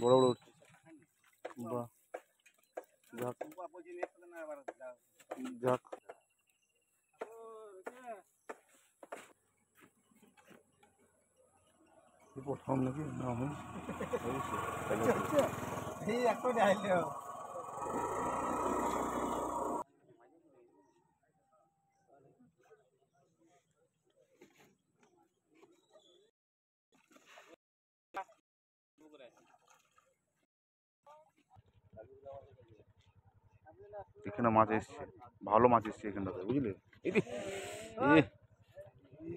বড় বড় উঠছে। বাহ, যাক যাক। প্রথম নাকি না এখানে মাছ এসছে, ভালো মাছ এসছে এখানটাতে, বুঝলে?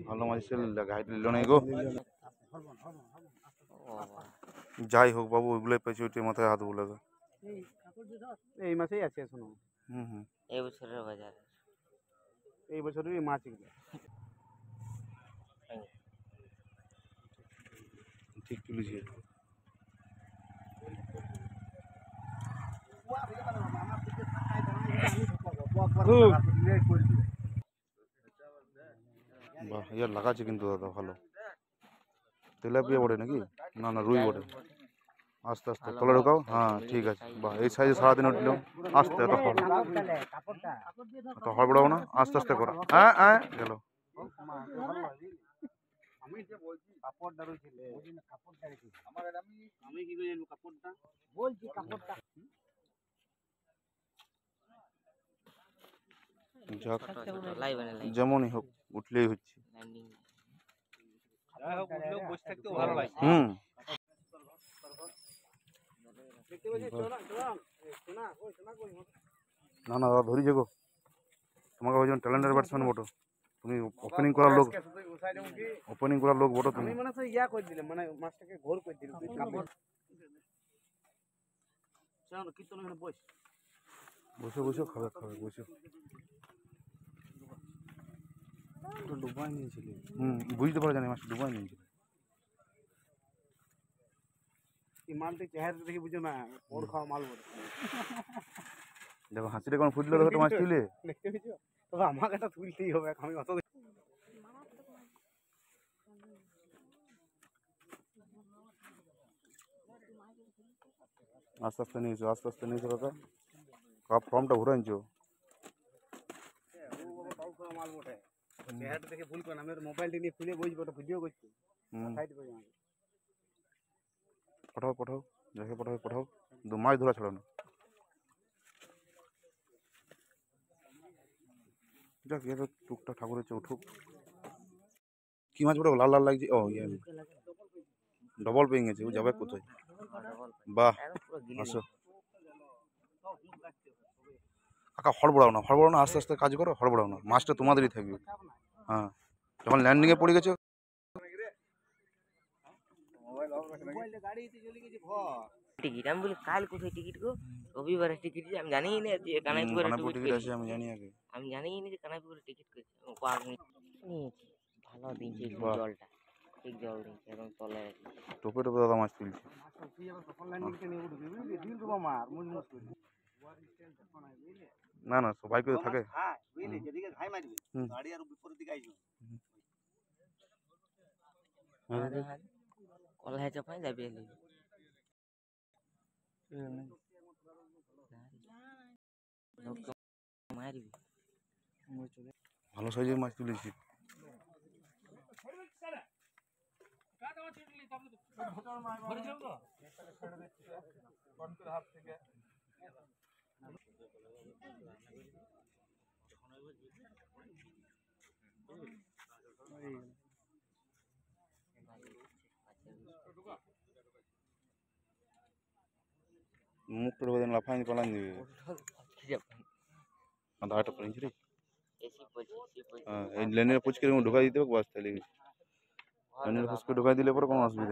ভালো মাছ এসছে, গাইড নিল না গো। যাই হোক বাবু, ওইগুলোই পেয়েছে, ওইটার মাথায় হাত বলে। এই মাসেই আছে শোনো। হুম। এই বছরের বাজার, এই বছরেরই মাছ এগুলো। ঠিক তুলেছি। বাহ, ইয়ার লাগাচ্ছে কিন্তু দাদা ভালো। তেলাপিয়া বটে নাকি? না না, রুই বটে। আস্তে আস্তে তলে ঢোকাও। হ্যাঁ ঠিক আছে। বাহ, এই সাইজে সারাদিন উঠল। আস্তে, এত হড়বড়াবো না, আস্তে আস্তে করো। হ্যাঁ হ্যাঁ, গেল। যাক, যেমনই হোক উঠলেই হচ্ছে। হুম। না না দাদা, ধরি যাবো। তোমাকে ওই জন্য ট্যালেন্টের ব্যাটসম্যান বটো তুমি। ওপেনিং করার লোক বটো তুমি। ইয়া করে দিলে মানে মাছটাকে ঘোর করে দিলে। বসে বসে খাবে বসে। ডুবাই নিয়েছিলি? বুঝতে পারা জানি মাছটা ডুবাই নিয়েছিল। মালটা চেহারা দেখে বুঝো না, ওর খাওয়া মাল বলে। দেখো হাসিটা কেমন ফুটলো, দেখো তো মাছ তুলে। দেখতে পেয়েছো? তবে আমাকে একটা তুলতেই হবে, আমি অত। আস্তে আস্তে নিয়েছো, আস্তে আস্তে নিয়েছো দাদা। কাপ ফর্মটা ঘুরে আনছো। মাল বটে, চেহারাটা দেখে ভুল করে না। আমি মোবাইলটা নিয়ে খুলে বসবো, ওটা ভিডিও করছি। পাঠাও দেখে পাঠাও। মাছ ধরা ছাড়ো না। যাক, এ তো টুকটা ঠাকুর হচ্ছে, উঠুক। কি মাছ পড়ে লাল লাল লাগছে? ও ইয়ে, ডবল পেয়ে গেছে। ও যাবে কোথায়? বাহ, আসো কাকা। হড়বড়াও না, আস্তে আস্তে কাজ করো। হড়বড়াও না, মাছটা তোমাদেরই থাকবে। হ্যাঁ, যখন ল্যান্ডিংয়ে পড়ে গেছো। টিকিট আমি বলি কাল কোথায় টিকিট গো? রবিবারের টিকিট যে আমি জানি না যে কানাইপুরে টিকিট আছে, আমি জানি আগে। আমি জানি না যে কানাইপুরে টিকিট করেছে। নিয়েছি, ভালো দিনছে জলটা, ঠিক জল দিনছে, এবং তলে টোপে দাদা মাছ তুলছে। না না, সবাই করে থাকে। কলাই চাপাই যাবে মারবি। ভালো সাইজের মাছ তুলেছি। মুখটা ঢোকা দেন, লাফাইনি পালান দিবে। আধাটা পড়েছি রে। এই লেনের পুচকে ঢোকা দিতে হবে, বাস তাহলে লেনের পুচকে ঢোকা দিলে পরে কোনো অসুবিধা।